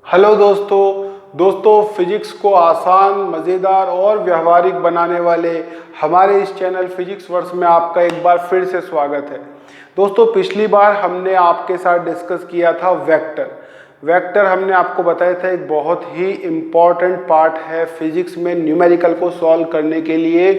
Hello दोस्तों physics को आसान, मज़ेदार और व्यवहारिक बनाने वाले हमारे इस चैनल फिजिक्स वर्स में आपका एक बार फिर से स्वागत है। दोस्तों पिछली बार हमने आपके साथ डिस्कस किया था वेक्टर हमने आपको बताया था एक बहुत ही इम्पॉर्टेंट पार्ट है फिजिक्स में न्यूमेरिकल को सॉल्व करने के लिए।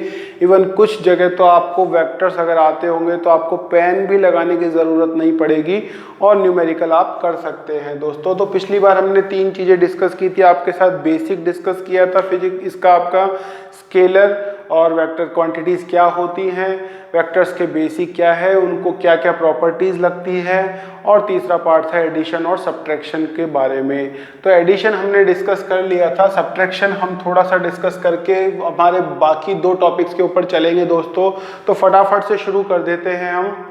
इवन कुछ जगह तो आपको वेक्टर्स अगर आते होंगे तो आपको पेन भी लगाने की ज़रूरत नहीं पड़ेगी और न्यूमेरिकल आप कर सकते हैं। दोस्तों तो पिछली बार हमने 3 चीज़ें डिस्कस की थी आपके साथ। बेसिक डिस्कस किया था फिजिक्स इसका, आपका स्केलर और वेक्टर क्वांटिटीज़ क्या होती हैं, वेक्टर्स के बेसिक क्या है, उनको क्या क्या प्रॉपर्टीज़ लगती है, और तीसरा पार्ट था एडिशन और सब्ट्रैक्शन के बारे में। तो एडिशन हमने डिस्कस कर लिया था, सब्ट्रैक्शन हम थोड़ा सा डिस्कस करके हमारे बाकी 2 टॉपिक्स के ऊपर चलेंगे दोस्तों। तो फटाफट से शुरू कर देते हैं हम।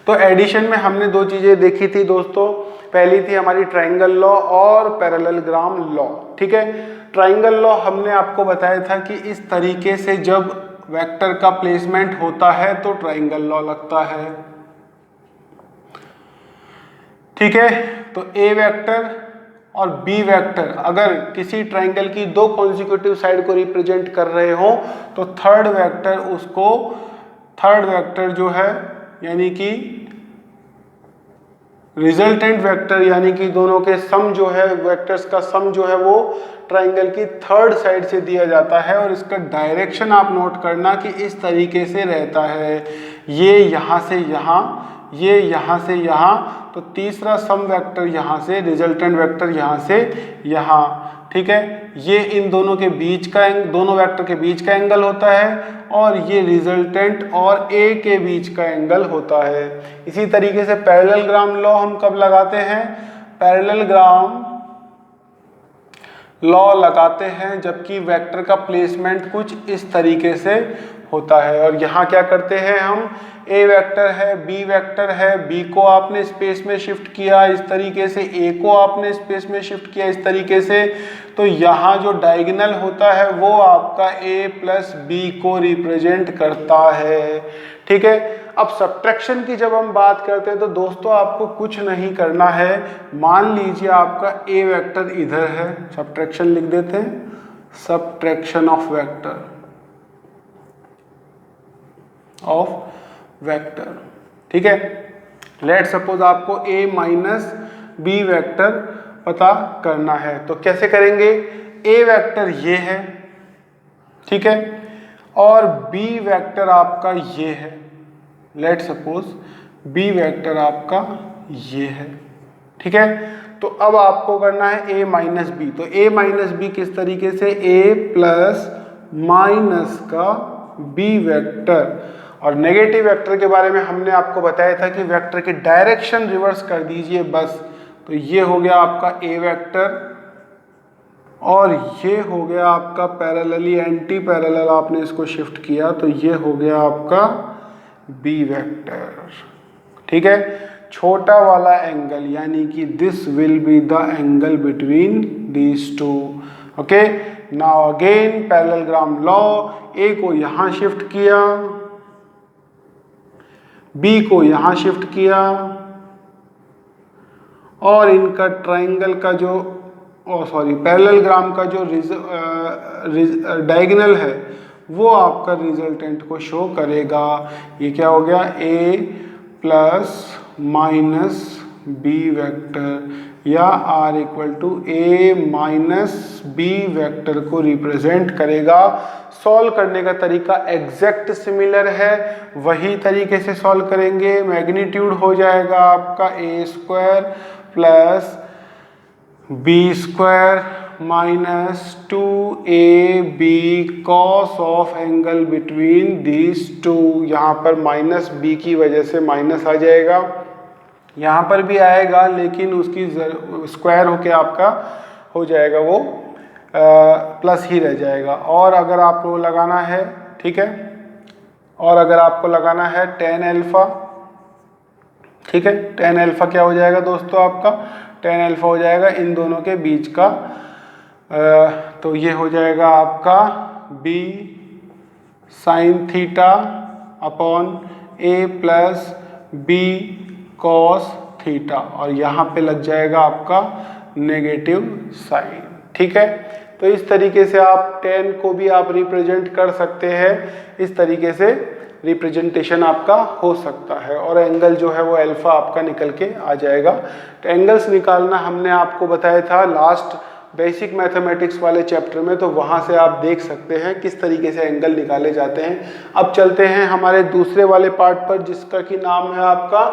तो एडिशन में हमने 2 चीज़ें देखी थी दोस्तों। पहली थी हमारी ट्रायंगल लॉ और पैरेललोग्राम लॉ। ठीक है, ट्रायंगल लॉ हमने आपको बताया था कि इस तरीके से जब वेक्टर का प्लेसमेंट होता है तो ट्रायंगल लॉ लगता है। ठीक है, तो ए वेक्टर और बी वेक्टर अगर किसी ट्रायंगल की 2 कॉन्जिक्यूटिव साइड को रिप्रेजेंट कर रहे हो तो थर्ड वेक्टर जो है यानी कि रिजल्टेंट वेक्टर यानी कि दोनों के सम जो है, वेक्टर्स का सम जो है वो ट्रायंगल की थर्ड साइड से दिया जाता है। और इसका डायरेक्शन आप नोट करना कि इस तरीके से रहता है, ये यहाँ से यहाँ, ये यहाँ से यहाँ, तो तीसरा सम वेक्टर यहाँ से, रिजल्टेंट वेक्टर यहाँ से यहाँ। ठीक है, ये इन दोनों के बीच का दोनों वेक्टर के बीच का एंगल होता है और ये रिजल्टेंट और ए के बीच का एंगल होता है। इसी तरीके से पैरेललोग्राम लॉ हम कब लगाते हैं? पैरेललोग्राम लॉ लगाते हैं जबकि वेक्टर का प्लेसमेंट कुछ इस तरीके से होता है। और यहाँ क्या करते हैं हम, ए वेक्टर है, बी वेक्टर है, बी को आपने स्पेस में शिफ्ट किया इस तरीके से, ए को आपने स्पेस में शिफ्ट किया इस तरीके से, तो यहाँ जो डायगोनल होता है वो आपका ए प्लस बी को रिप्रेजेंट करता है। ठीक है, अब सब्ट्रैक्शन की जब हम बात करते हैं तो दोस्तों आपको कुछ नहीं करना है। मान लीजिए आपका ए वेक्टर इधर है, सब्ट्रैक्शन लिख देते हैं, सब्ट्रैक्शन ऑफ वेक्टर। ठीक है, लेट सपोज आपको ए माइनस बी वेक्टर पता करना है, तो कैसे करेंगे? ए वेक्टर ये है, ठीक है, और बी वेक्टर आपका ये है। लेट सपोज बी वेक्टर आपका ये है। ठीक है, तो अब आपको करना है ए माइनस बी। तो ए माइनस बी किस तरीके से? ए प्लस माइनस का बी वेक्टर। और नेगेटिव वेक्टर के बारे में हमने आपको बताया था कि वेक्टर की डायरेक्शन रिवर्स कर दीजिए बस। तो ये हो गया आपका ए वेक्टर और ये हो गया आपका पैरेलली एंटी पैरेलल, आपने इसको शिफ्ट किया तो ये हो गया आपका बी वेक्टर। ठीक है, छोटा वाला एंगल यानी कि this will be the angle between these two. Okay, now again parallelogram law, A को यहां शिफ्ट किया, बी को यहां शिफ्ट किया और इनका ट्रायंगल का जो पैरेललोग्राम का जो डायगोनल है वो आपका रिजल्टेंट को शो करेगा। ये क्या हो गया? A plus minus B vector या R equal to A minus B vector को रिप्रेजेंट करेगा। सॉल्व करने का तरीका एग्जैक्ट सिमिलर है, वही तरीके से सॉल्व करेंगे। मैग्नीट्यूड हो जाएगा आपका A square plus B square minus 2ab cos of angle between these two. यहाँ पर माइनस बी की वजह से माइनस आ जाएगा, यहाँ पर भी आएगा लेकिन उसकी स्क्वायर होके आपका हो जाएगा वो प्लस ही रह जाएगा। और अगर आपको लगाना है, ठीक है, और अगर आपको लगाना है tan अल्फा, ठीक है, tan अल्फा क्या हो जाएगा दोस्तों? आपका tan अल्फा हो जाएगा इन दोनों के बीच का, तो ये हो जाएगा आपका b sine theta upon a plus b cos theta, और यहाँ पे लग जाएगा आपका नेगेटिव साइन। ठीक है, तो इस तरीके से आप tan को भी आप रिप्रेजेंट कर सकते हैं, इस तरीके से रिप्रेजेंटेशन आपका हो सकता है और एंगल जो है वो अल्फा आपका निकल के आ जाएगा। तो एंगल्स निकालना हमने आपको बताया था लास्ट बेसिक मैथमेटिक्स वाले चैप्टर में, तो वहाँ से आप देख सकते हैं किस तरीके से एंगल निकाले जाते हैं। अब चलते हैं हमारे दूसरे वाले पार्ट पर, जिसका कि नाम है आपका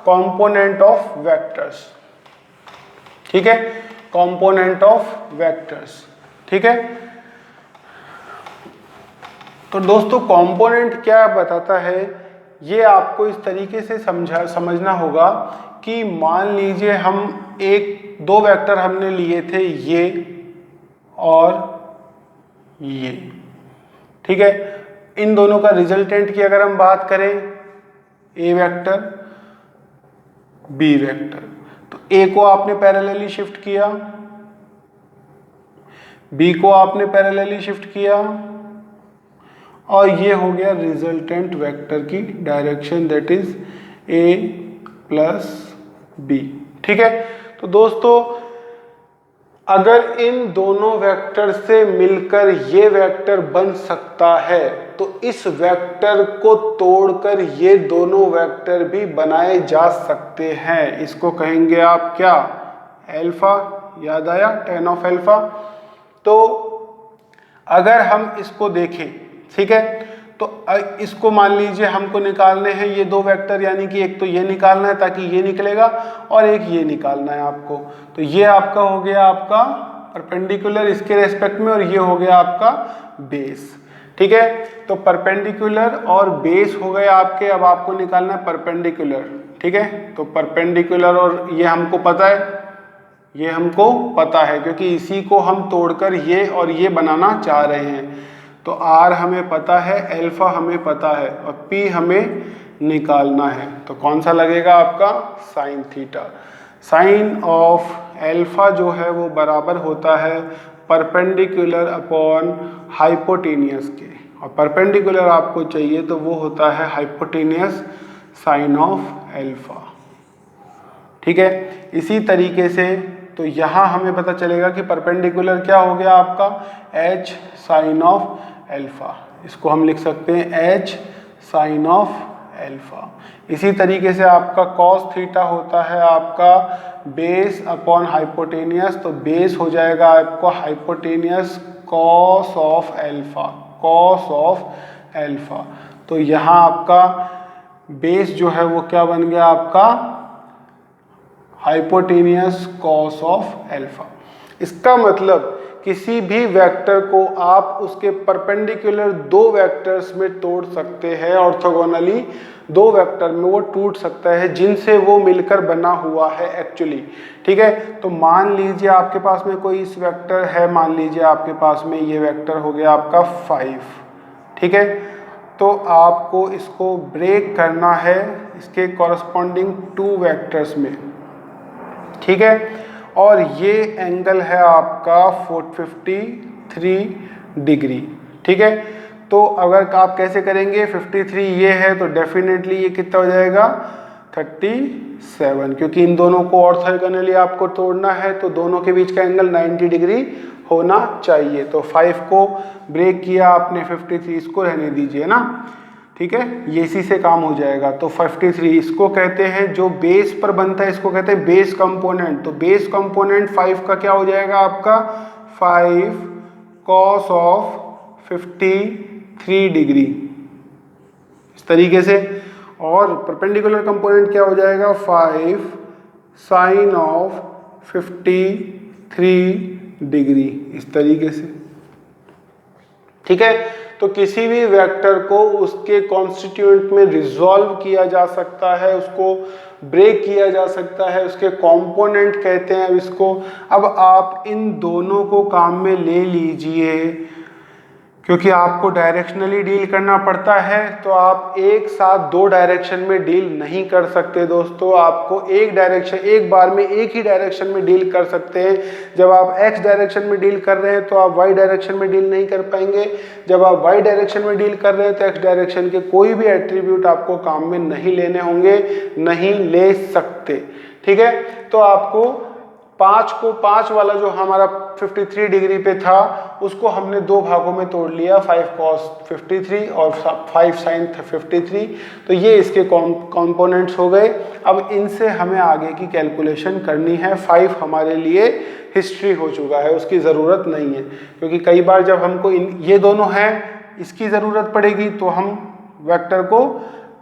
कंपोनेंट ऑफ वेक्टर्स। ठीक है, कंपोनेंट ऑफ वेक्टर्स। ठीक है, तो दोस्तों कंपोनेंट क्या बताता है, ये आपको इस तरीके से समझना होगा कि मान लीजिए हम दो वेक्टर हमने लिए थे, ये और ये। ठीक है, इन दोनों का रिजल्टेंट की अगर हम बात करें, ए वेक्टर बी वेक्टर, तो ए को आपने पैरेलली शिफ्ट किया, बी को आपने पैरेलली शिफ्ट किया, और ये हो गया रिजल्टेंट वेक्टर की direction, that is A plus B. ठीक है, तो दोस्तों अगर इन दोनों वेक्टर से मिलकर ये वेक्टर बन सकता है, तो इस वेक्टर को तोड़कर ये दोनों वेक्टर भी बनाए जा सकते हैं। इसको कहेंगे आप क्या, अल्फा। याद आया, tan ऑफ अल्फा। तो अगर हम इसको देखें, ठीक है, तो इसको मान लीजिए हमको निकालने हैं ये दो वेक्टर, यानी कि एक तो ये निकालना है ताकि ये निकलेगा, और एक ये निकालना है आपको। तो ये आपका हो गया आपका परपेंडिकुलर इसके रेस्पेक्ट में, और ये हो गया आपका बेस। ठीक है, तो परपेंडिकुलर और बेस हो गए आपके। अब आपको निकालना है परपेंडिकुलर। ठीक है, तो परपेंडिकुलर, और ये हमको पता है, ये हमको पता है क्योंकि इसी को हम तोड़कर ये और ये बनाना चाह रहे हैं। तो R हमें पता है, अल्फा हमें पता है, और P हमें निकालना है। तो कौन सा लगेगा आपका, sine theta. Sine of alpha जो है वो बराबर होता है परपेंडिकुलर अपॉन हाइपोटेनियस के, और परपेंडिकुलर आपको चाहिए तो वो होता है हाइपोटेनियस साइन ऑफ अल्फा। ठीक है, इसी तरीके से तो यहाँ हमें पता चलेगा कि परपेंडिकुलर क्या हो गया आपका, H साइन ऑफ अल्फा। इसको हम लिख सकते हैं H साइन ऑफ अल्फा। इसी तरीके से आपका कॉस थीटा होता है आपका बेस अपॉन हाइपोटेनियस, तो बेस हो जाएगा आपको hypotenuse cos of alpha, cos of alpha. तो यहाँ आपका बेस जो है वो क्या बन गया आपका, हाइपोटेनियस कॉस ऑफ अल्फा। इसका मतलब किसी भी वेक्टर को आप उसके परपेंडिकुलर दो वेक्टर्स में तोड़ सकते हैं, ऑर्थोगोनली दो वेक्टर में वो टूट सकता है जिनसे वो मिलकर बना हुआ है एक्चुअली। ठीक है, तो मान लीजिए आपके पास में कोई इस वेक्टर है, मान लीजिए आपके पास में ये वेक्टर हो गया आपका 5। ठीक है, तो आपको इसको ब्रेक करना है इसके कॉरस्पॉन्डिंग टू वेक्टर्स में। ठीक है, और ये एंगल है आपका 453 डिग्री। ठीक है, तो अगर आप कैसे करेंगे, 53 ये है तो डेफिनेटली ये कितना हो जाएगा 37, क्योंकि इन दोनों को ऑर्थोगोनली आपको तोड़ना है, तो दोनों के बीच का एंगल 90 डिग्री होना चाहिए। तो 5 को ब्रेक किया आपने, 53 इसको रहने दीजिए ना। ठीक है, ये इसी से काम हो जाएगा। तो 53 इसको कहते हैं जो बेस पर बनता है, इसको कहते हैं बेस कंपोनेंट। तो बेस कंपोनेंट 5 का क्या हो जाएगा आपका 5 कॉस ऑफ 53 डिग्री, इस तरीके से। और परपेंडिकुलर कंपोनेंट क्या हो जाएगा 5 साइन ऑफ 53 डिग्री, इस तरीके से। ठीक है, तो किसी भी वेक्टर को उसके कॉन्स्टिट्यूएंट में रिजॉल्व किया जा सकता है, उसको ब्रेक किया जा सकता है, उसके कंपोनेंट कहते हैं इसको। अब आप इन दोनों को काम में ले लीजिए, क्योंकि आपको डायरेक्शनली डील करना पड़ता है, तो आप एक साथ दो डायरेक्शन में डील नहीं कर सकते दोस्तों। आपको एक बार में एक ही डायरेक्शन में डील कर सकते हैं। जब आप एक्स डायरेक्शन में डील कर रहे हैं तो आप वाई डायरेक्शन में डील नहीं कर पाएंगे। जब आप वाई डायरेक्शन में डील कर रहे हैं तो एक्स डायरेक्शन के कोई भी एट्रीब्यूट आपको काम में नहीं लेने होंगे, नहीं ले सकते। ठीक है, तो आपको 5 वाला जो हमारा 53 डिग्री पे था उसको हमने दो भागों में तोड़ लिया, 5 cos 53 और 5 sin 53। तो ये इसके कंपोनेंट्स हो गए। अब इनसे हमें आगे की कैलकुलेशन करनी है। 5 हमारे लिए हिस्ट्री हो चुका है, उसकी ज़रूरत नहीं है, क्योंकि कई बार जब हमको ये दोनों हैं इसकी ज़रूरत पड़ेगी तो हम वेक्टर को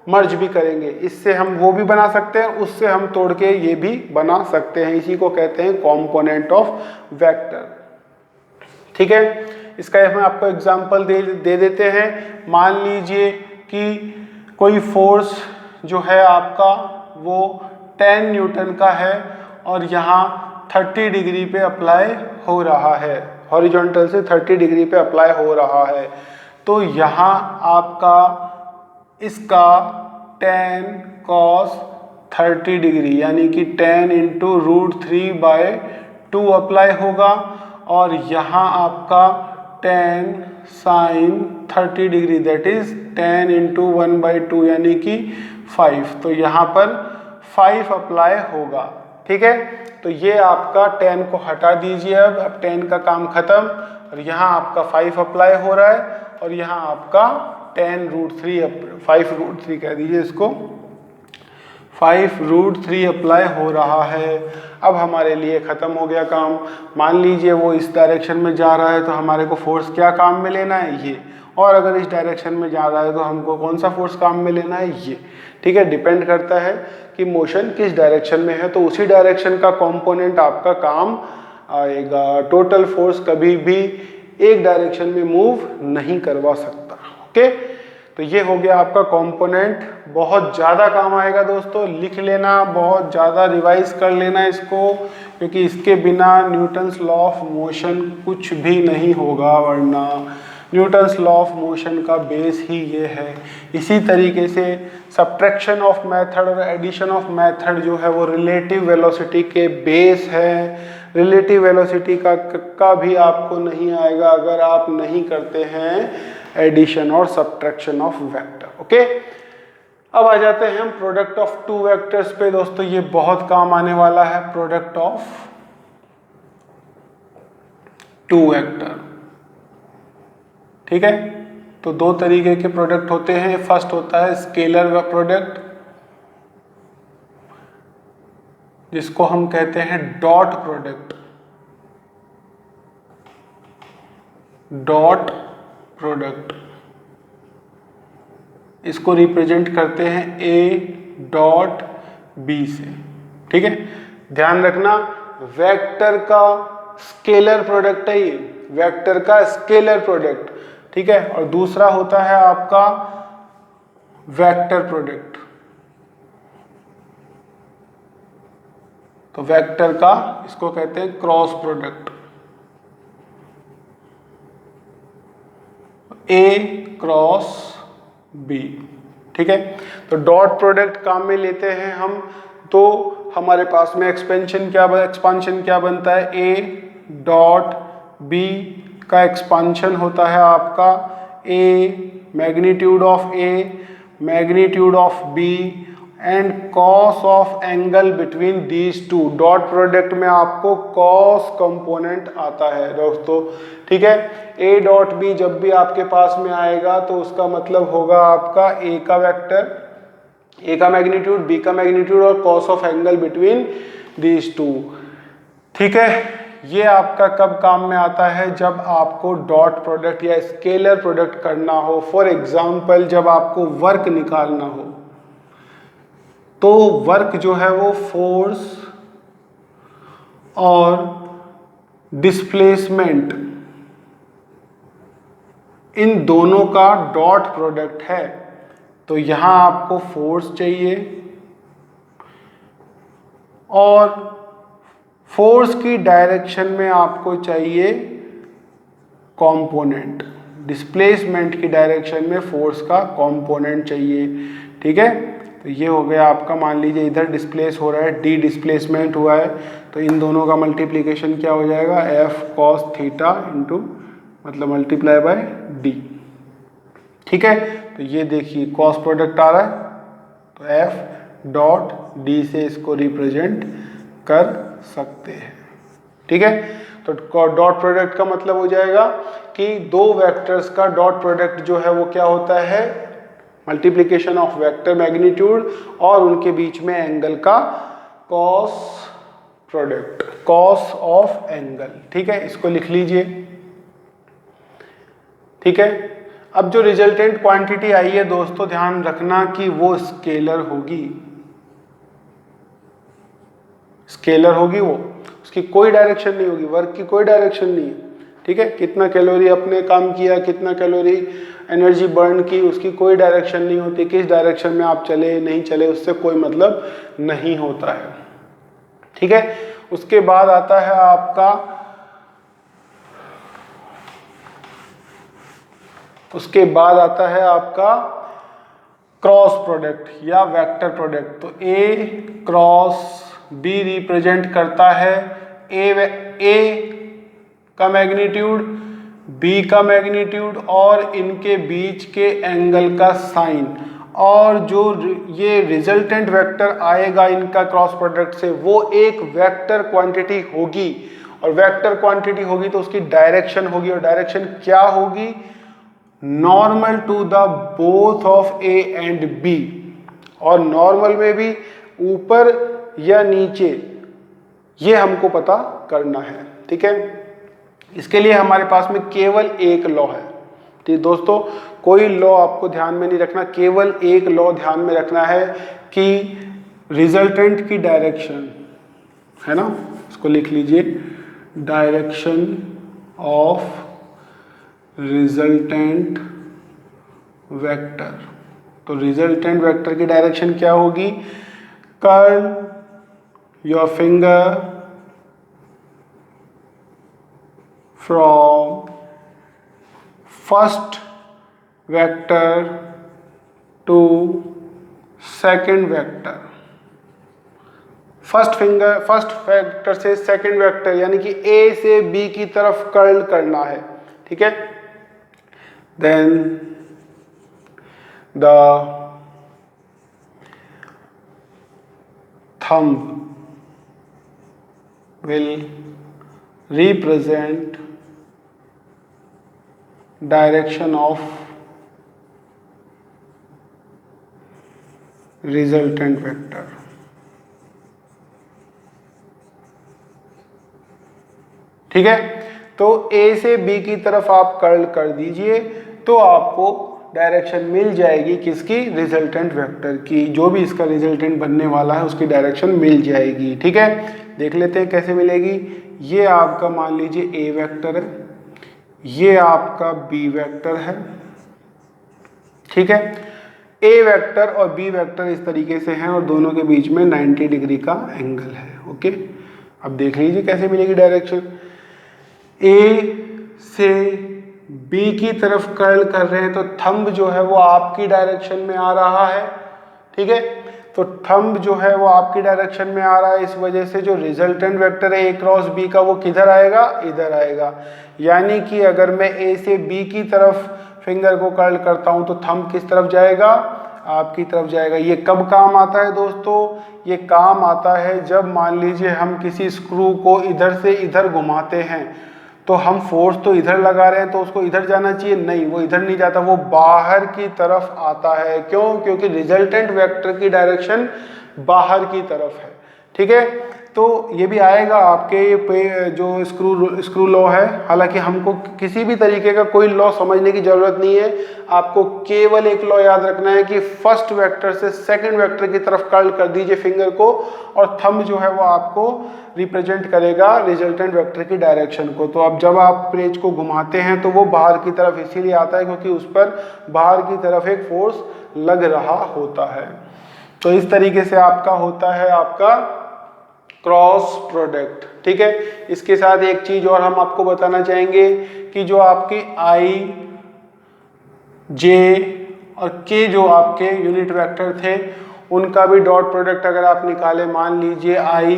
मर्ज भी करेंगे। इससे हम वो भी बना सकते हैं, उससे हम तोड़ के ये भी बना सकते हैं। इसी को कहते हैं कंपोनेंट ऑफ वेक्टर। ठीक है, इसका हम आपको एग्जांपल दे देते हैं। मान लीजिए कि कोई फोर्स जो है आपका वो 10 न्यूटन का है और यहाँ 30 डिग्री पे अप्लाई हो रहा है, हॉरिजॉन्टल से 30 डिग्री पे अप्लाई हो रहा है। तो यहाँ आपका इसका 10 cos 30 डिग्री यानी कि 10 इंटू √3/2 अप्लाई होगा, और यहाँ आपका 10 sin 30 degree that is 10 into 1/2 यानी कि 5। तो यहाँ पर 5 अप्लाई होगा। ठीक है, तो ये आपका 10 को हटा दीजिए। अब 10 का काम खत्म, और यहाँ आपका 5 अप्लाई हो रहा है, और यहाँ आपका 5 √3 कह दीजिए इसको, 5 √3 अप्लाई हो रहा है। अब हमारे लिए ख़त्म हो गया काम। मान लीजिए वो इस डायरेक्शन में जा रहा है तो हमारे को फोर्स क्या काम में लेना है, ये। और अगर इस डायरेक्शन में जा रहा है तो हमको कौन सा फोर्स काम में लेना है, ये। ठीक है, डिपेंड करता है कि मोशन किस डायरेक्शन में है, तो उसी डायरेक्शन का कंपोनेंट आपका काम आएगा। टोटल फोर्स कभी भी एक डायरेक्शन में मूव नहीं करवा सकता। ओके, तो ये हो गया आपका कंपोनेंट। बहुत ज़्यादा काम आएगा दोस्तों, लिख लेना, बहुत ज़्यादा रिवाइज कर लेना इसको, क्योंकि इसके बिना न्यूटन्स लॉ ऑफ मोशन कुछ भी नहीं होगा, वरना न्यूटन्स लॉ ऑफ मोशन का बेस ही ये है। इसी तरीके से सब्ट्रैक्शन ऑफ मेथड और एडिशन ऑफ मेथड जो है वो रिलेटिव वेलोसिटी के बेस है। रिलेटिव वेलोसिटी का भी आपको नहीं आएगा अगर आप नहीं करते हैं एडिशन और सब्ट्रैक्शन ऑफ वेक्टर। ओके, अब आ जाते हैं हम प्रोडक्ट ऑफ टू वेक्टर्स पे। दोस्तों ये बहुत काम आने वाला है, प्रोडक्ट ऑफ टू वेक्टर। ठीक है, तो दो तरीके के प्रोडक्ट होते हैं। फर्स्ट होता है स्केलर प्रोडक्ट, जिसको हम कहते हैं डॉट प्रोडक्ट। डॉट प्रोडक्ट इसको रिप्रेजेंट करते हैं A डॉट B से। ठीक है, ध्यान रखना वेक्टर का स्केलर प्रोडक्ट है ये, वेक्टर का स्केलर प्रोडक्ट। ठीक है, और दूसरा होता है आपका वेक्टर प्रोडक्ट। तो वेक्टर का इसको कहते हैं cross product, A cross B। ठीक है, तो डॉट प्रोडक्ट काम में लेते हैं हम, तो हमारे पास में एक्सपेंशन क्या बनता है, A डॉट B का एक्सपांशन होता है आपका A magnitude of A magnitude of B and cos of angle between these to. Dot product में आपको कॉस कंपोनेंट आता है दोस्तों। ठीक है, A डॉट B जब भी आपके पास में आएगा तो उसका मतलब होगा आपका A का वेक्टर, A का मैग्नीट्यूड, B का मैग्नीट्यूड और cos of angle between these to. ठीक है, ये आपका कब काम में आता है, जब आपको डॉट प्रोडक्ट या स्केलर प्रोडक्ट करना हो। फॉर एग्जाम्पल जब आपको वर्क निकालना हो, तो वर्क जो है वो फोर्स और डिस्प्लेसमेंट इन दोनों का डॉट प्रोडक्ट है। तो यहां आपको फोर्स चाहिए और फोर्स की डायरेक्शन में आपको चाहिए कंपोनेंट, डिस्प्लेसमेंट की डायरेक्शन में फोर्स का कंपोनेंट चाहिए। ठीक है, तो ये हो गया आपका, मान लीजिए इधर डिस्प्लेस हो रहा है, डी डिस्प्लेसमेंट हुआ है, तो इन दोनों का मल्टीप्लिकेशन क्या हो जाएगा, एफ कॉस थीटा इंटू मतलब मल्टीप्लाई बाय डी। ठीक है, तो ये देखिए कॉस प्रोडक्ट आ रहा है, तो एफ डॉट डी से इसको रिप्रेजेंट कर सकते हैं। ठीक है। तो डॉट प्रोडक्ट का मतलब हो जाएगा कि दो वेक्टर्स का डॉट प्रोडक्ट जो है वो क्या होता है, मल्टीप्लिकेशन ऑफ वेक्टर मैग्नीट्यूड और उनके बीच में एंगल का cos product, cos of angle. ठीक है, इसको लिख लीजिए। ठीक है, अब जो रिजल्टेंट क्वांटिटी आई है दोस्तों, ध्यान रखना कि वो स्केलर होगी, स्केलर होगी, वो उसकी कोई डायरेक्शन नहीं होगी, वर्क की कोई डायरेक्शन नहीं है। ठीक है, कितना कैलोरी अपने काम किया, कितना कैलोरी एनर्जी बर्न की, उसकी कोई डायरेक्शन नहीं होती। किस डायरेक्शन में आप चले नहीं चले उससे कोई मतलब नहीं होता है। ठीक है, उसके बाद आता है आपका, उसके बाद आता है आपका क्रॉस प्रोडक्ट या वेक्टर प्रोडक्ट। तो ए क्रॉस बी रिप्रेजेंट करता है ए का मैग्नीट्यूड, बी का मैग्नीट्यूड और इनके बीच के एंगल का साइन, और जो ये रिजल्टेंट वेक्टर आएगा इनका क्रॉस प्रोडक्ट से वो एक वेक्टर क्वांटिटी होगी, और वेक्टर क्वांटिटी होगी तो उसकी डायरेक्शन होगी, और डायरेक्शन क्या होगी, normal to the both of A and B, और नॉर्मल में भी ऊपर या नीचे, ये हमको पता करना है। ठीक है, इसके लिए हमारे पास में केवल एक लॉ है। ठीक दोस्तों, कोई लॉ आपको ध्यान में नहीं रखना, केवल एक लॉ ध्यान में रखना है कि रिजल्टेंट की डायरेक्शन है ना, इसको लिख लीजिए, डायरेक्शन ऑफ रिजल्टेंट वेक्टर। तो रिजल्टेंट वेक्टर की डायरेक्शन क्या होगी, curl your finger from first vector to second vector, first vector से सेकंड वेक्टर यानी कि ए से बी की तरफ कर्ल करना है। ठीक है, then the thumb will represent direction of resultant vector। ठीक है, तो A से B की तरफ आप कर्ल कर दीजिए तो आपको डायरेक्शन मिल जाएगी किसकी, रिजल्टेंट वेक्टर की, जो भी इसका रिजल्टेंट बनने वाला है उसकी डायरेक्शन मिल जाएगी। ठीक है, देख लेते हैं कैसे मिलेगी। ये आपका मान लीजिए ए वेक्टर है, ये आपका बी वेक्टर है। ठीक है, ए वेक्टर और बी वेक्टर इस तरीके से हैं और दोनों के बीच में 90 डिग्री का एंगल है। ओके, अब देख लीजिए कैसे मिलेगी डायरेक्शन। ए से बी की तरफ कर्ल कर रहे हैं तो थंब जो है वो आपकी डायरेक्शन में आ रहा है। ठीक है, तो थंब जो है वो आपकी डायरेक्शन में आ रहा है, इस वजह से जो रिजल्टेंट वेक्टर है ए क्रॉस बी का वो किधर आएगा, इधर आएगा। यानी कि अगर मैं ए से बी की तरफ फिंगर को कर्ल करता हूं तो थंब किस तरफ जाएगा, आपकी तरफ जाएगा। ये कब काम आता है दोस्तों, ये काम आता है जब मान लीजिए हम किसी स्क्रू को इधर से इधर घुमाते हैं तो हम फोर्स तो इधर लगा रहे हैं तो उसको इधर जाना चाहिए, नहीं, वो इधर नहीं जाता, वो बाहर की तरफ आता है। क्यों, क्योंकि रिजल्टेंट वेक्टर की डायरेक्शन बाहर की तरफ है। ठीक है, तो ये भी आएगा आपके पे जो स्क्रू लॉ है। हालांकि हमको किसी भी तरीके का कोई लॉ समझने की जरूरत नहीं है, आपको केवल एक लॉ याद रखना है कि फर्स्ट वेक्टर से सेकंड वेक्टर की तरफ कर्ल कर दीजिए फिंगर को, और थंब जो है वो आपको रिप्रेजेंट करेगा रिजल्टेंट वेक्टर की डायरेक्शन को। तो अब जब आप पेज को घुमाते हैं तो वो बाहर की तरफ इसीलिए आता है क्योंकि उस पर बाहर की तरफ एक फोर्स लग रहा होता है। तो इस तरीके से आपका होता है आपका क्रॉस प्रोडक्ट। ठीक है, इसके साथ एक चीज और हम आपको बताना चाहेंगे कि जो आपकी आई, जे और के जो आपके यूनिट वेक्टर थे उनका भी डॉट प्रोडक्ट अगर आप निकालें, मान लीजिए आई,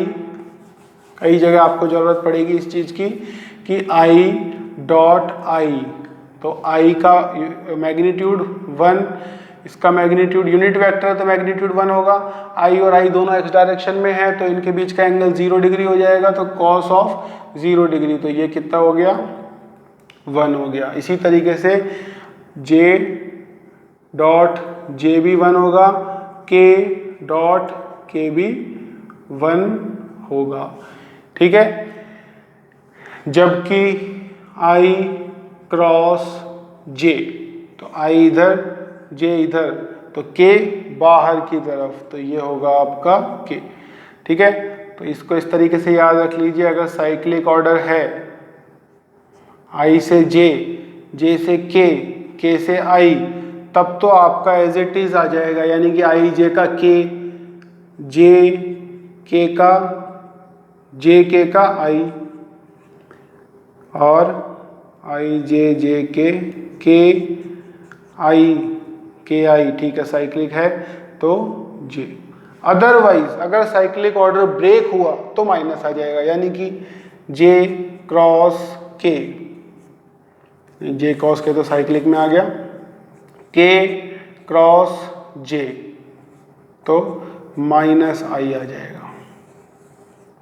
कई जगह आपको जरूरत पड़ेगी इस चीज की कि आई डॉट आई, तो आई का मैग्नीट्यूड 1, इसका मैग्नीट्यूड यूनिट वेक्टर है तो मैग्नीट्यूड 1 होगा। आई और आई दोनों एक्स डायरेक्शन में है तो इनके बीच का एंगल 0 डिग्री हो जाएगा, तो कॉस ऑफ 0 डिग्री, तो ये कितना हो गया 1 हो गया। इसी तरीके से जे डॉट जे भी 1 होगा, के डॉट के भी 1 होगा, ठीक है। जबकि आई क्रॉस जे, तो आई इधर जे इधर, तो के बाहर की तरफ, तो ये होगा आपका के, ठीक है। तो इसको इस तरीके से याद रख लीजिए, अगर साइक्लिक ऑर्डर है आई से जे, जे से के से आई, तब तो आपका एज इट इज आ जाएगा, यानी कि आई जे का के, जे के का, जे के का आई, और आई जे के आई के आई, ठीक है, साइक्लिक है तो जे। अदरवाइज अगर साइक्लिक ऑर्डर ब्रेक हुआ तो माइनस आ जाएगा, यानी कि जे क्रॉस के, जे क्रॉस के तो साइक्लिक में आ गया, के क्रॉस जे तो माइनस आई आ जाएगा,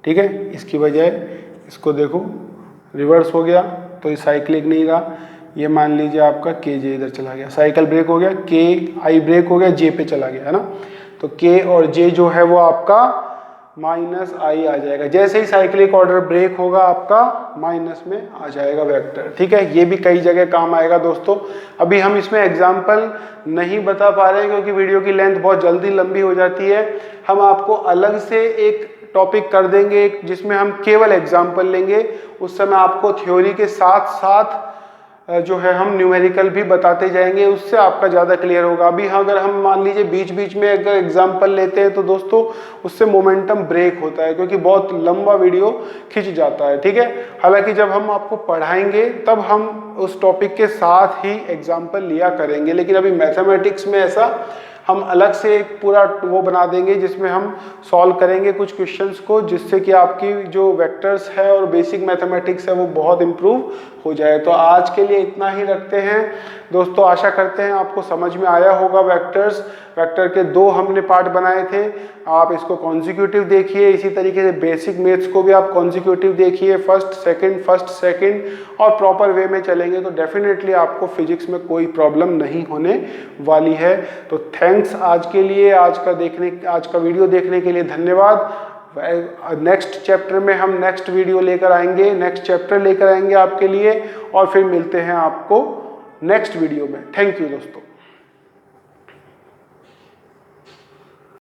ठीक है। इसकी बजाय इसको देखो रिवर्स हो गया, तो ये साइक्लिक नहीं रहा, ये मान लीजिए आपका के जे इधर चला गया, साइकिल ब्रेक हो गया, के आई ब्रेक हो गया, जे पे चला गया, है ना। तो के और जे जो है वो आपका माइनस आई आ जाएगा। जैसे ही साइक्लिक ऑर्डर ब्रेक होगा आपका माइनस में आ जाएगा वेक्टर, ठीक है। ये भी कई जगह काम आएगा दोस्तों। अभी हम इसमें एग्जाम्पल नहीं बता पा रहे हैं क्योंकि वीडियो की लेंथ बहुत जल्दी लंबी हो जाती है। हम आपको अलग से एक टॉपिक कर देंगे जिसमें हम केवल एग्जाम्पल लेंगे, उस समय आपको थ्योरी के साथ साथ जो है हम न्यूमेरिकल भी बताते जाएंगे, उससे आपका ज़्यादा क्लियर होगा। अभी अगर हम मान लीजिए बीच बीच में अगर एग्जाम्पल लेते हैं तो दोस्तों उससे मोमेंटम ब्रेक होता है, क्योंकि बहुत लंबा वीडियो खिंच जाता है, ठीक है। हालांकि जब हम आपको पढ़ाएंगे तब हम उस टॉपिक के साथ ही एग्जाम्पल लिया करेंगे, लेकिन अभी मैथमेटिक्स में ऐसा हम अलग से एक पूरा वो बना देंगे जिसमें हम सॉल्व करेंगे कुछ क्वेश्चंस को, जिससे कि आपकी जो वेक्टर्स है और बेसिक मैथमेटिक्स है वो बहुत इम्प्रूव हो जाए। तो आज के लिए इतना ही रखते हैं दोस्तों। आशा करते हैं आपको समझ में आया होगा वेक्टर्स। वेक्टर के 2 हमने पार्ट बनाए थे, आप इसको कॉन्जिक्यूटिव देखिए, इसी तरीके से बेसिक मैथ्स को भी आप कॉन्जिक्यूटिव देखिए, फर्स्ट सेकंड और प्रॉपर वे में चलेंगे तो डेफिनेटली आपको फिजिक्स में कोई प्रॉब्लम नहीं होने वाली है। तो थैंक्स आज के लिए, आज का वीडियो देखने के लिए धन्यवाद। नेक्स्ट चैप्टर में हम नेक्स्ट वीडियो लेकर आएंगे, नेक्स्ट चैप्टर लेकर आएंगे आपके लिए, और फिर मिलते हैं आपको नेक्स्ट वीडियो में। थैंक यू दोस्तों।